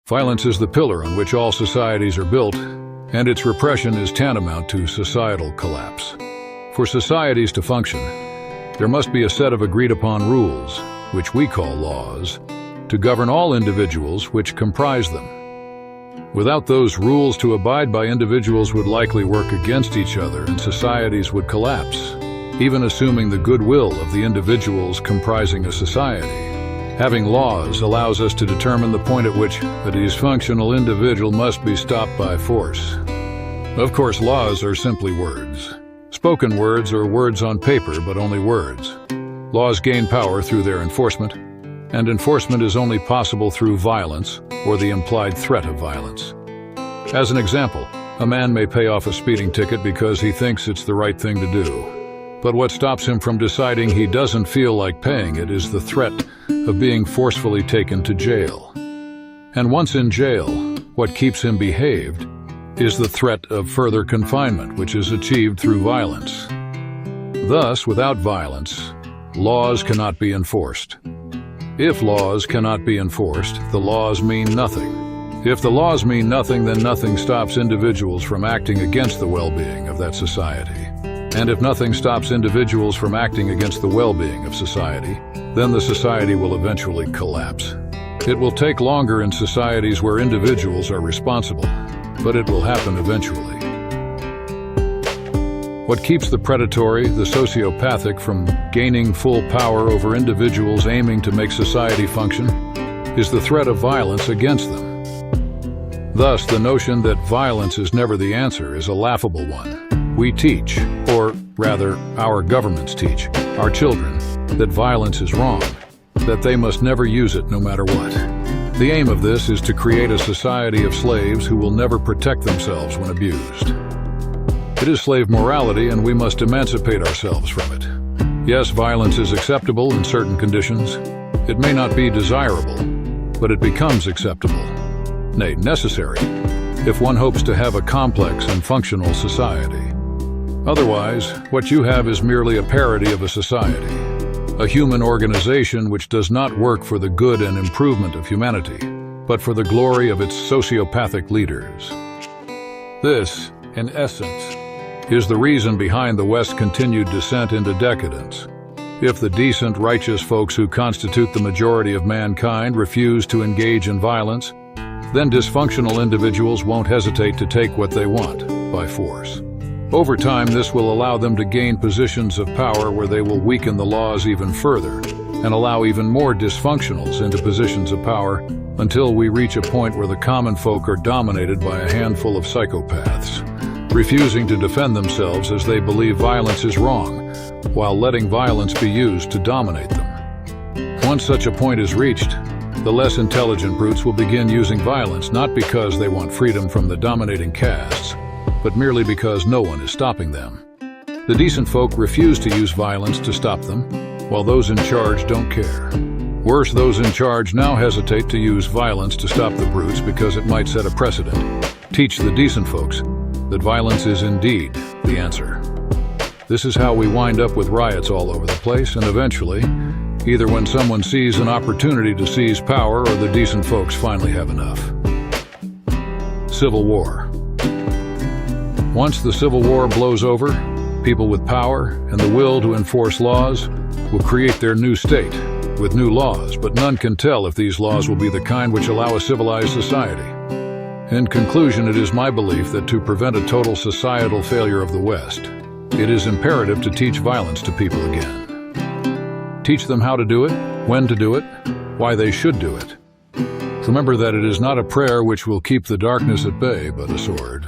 Violence is the pillar on which all societies are built, and its repression is tantamount to societal collapse. For societies to function, there must be a set of agreed-upon rules, which we call laws, to govern all individuals which comprise them. Without those rules to abide by, individuals would likely work against each other and societies would collapse, even assuming the goodwill of the individuals comprising a society. Having laws allows us to determine the point at which a dysfunctional individual must be stopped by force. Of course, laws are simply words. Spoken words or words on paper, but only words. Laws gain power through their enforcement, and enforcement is only possible through violence or the implied threat of violence. As an example, a man may pay off a speeding ticket because he thinks it's the right thing to do. But what stops him from deciding he doesn't feel like paying it is the threat of being forcefully taken to jail. And once in jail, what keeps him behaved is the threat of further confinement, which is achieved through violence. Thus, without violence, laws cannot be enforced. If laws cannot be enforced, the laws mean nothing. If the laws mean nothing, then nothing stops individuals from acting against the well-being of that society. And if nothing stops individuals from acting against the well-being of society, then the society will eventually collapse. It will take longer in societies where individuals are responsible, but it will happen eventually. What keeps the predatory, the sociopathic, from gaining full power over individuals aiming to make society function is the threat of violence against them. Thus, the notion that violence is never the answer is a laughable one. We teach, or rather, our governments teach, our children that violence is wrong, that they must never use it no matter what. The aim of this is to create a society of slaves who will never protect themselves when abused. It is slave morality, and we must emancipate ourselves from it. Yes, violence is acceptable in certain conditions. It may not be desirable, but it becomes acceptable, nay, necessary, if one hopes to have a complex and functional society. Otherwise, what you have is merely a parody of a society, a human organization which does not work for the good and improvement of humanity, but for the glory of its sociopathic leaders. This, in essence, is the reason behind the West's continued descent into decadence. If the decent, righteous folks who constitute the majority of mankind refuse to engage in violence, then dysfunctional individuals won't hesitate to take what they want by force. Over time, this will allow them to gain positions of power where they will weaken the laws even further and allow even more dysfunctionals into positions of power until we reach a point where the common folk are dominated by a handful of psychopaths, refusing to defend themselves as they believe violence is wrong, while letting violence be used to dominate them. Once such a point is reached, the less intelligent brutes will begin using violence not because they want freedom from the dominating castes, but merely because no one is stopping them. The decent folk refuse to use violence to stop them, while those in charge don't care. Worse, those in charge now hesitate to use violence to stop the brutes because it might set a precedent. Teach the decent folks that violence is indeed the answer. This is how we wind up with riots all over the place, and eventually, either when someone sees an opportunity to seize power or the decent folks finally have enough. Civil War. Once the Civil War blows over, people with power and the will to enforce laws will create their new state with new laws, but none can tell if these laws will be the kind which allow a civilized society. In conclusion, it is my belief that to prevent a total societal failure of the West, it is imperative to teach violence to people again. Teach them how to do it, when to do it, why they should do it. Remember that it is not a prayer which will keep the darkness at bay, but a sword.